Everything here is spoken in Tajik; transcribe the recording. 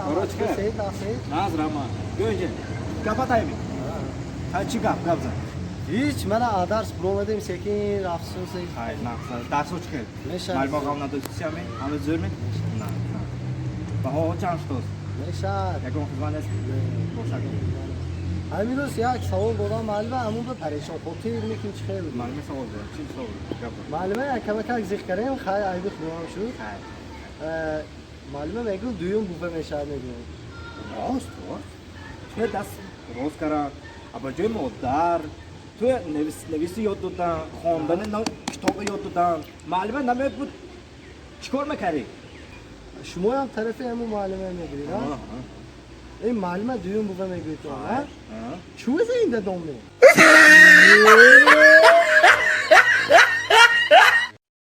Короче, Naz Rama. Gönce. Kapatayım. Ha çıkap kapza. Hiç bana adars provadım sekin rafsın sen. Hayır, naksa. Ders uç gel. Neşan. Mal bakalım da siyami. Ama zürmen. Na. Baho çanş toz. Neşan. Yakın kızmanes. Boşak. همین روز یک سوال بودم معلومه همون به پریشان خودتی میکنیم چی خیلی Mal mesela oldu. Çin soğuk. Yapın. معلومه یک کمک یک ذکر کردیم خیلی عیبی خودم شد Hayır. معلومه میگو دویم بوفه میشه میگم Rost, rost. Tu das roskara. Aber cem odar. Tu nevisi yodudan, khondan na kitabı yodudan. Malume name bu چیکار می‌کردی؟ شما هم طرف همون معلومه میگیرید ها این معلومه دویم بوفه میگوید تو ها چوزه این دومی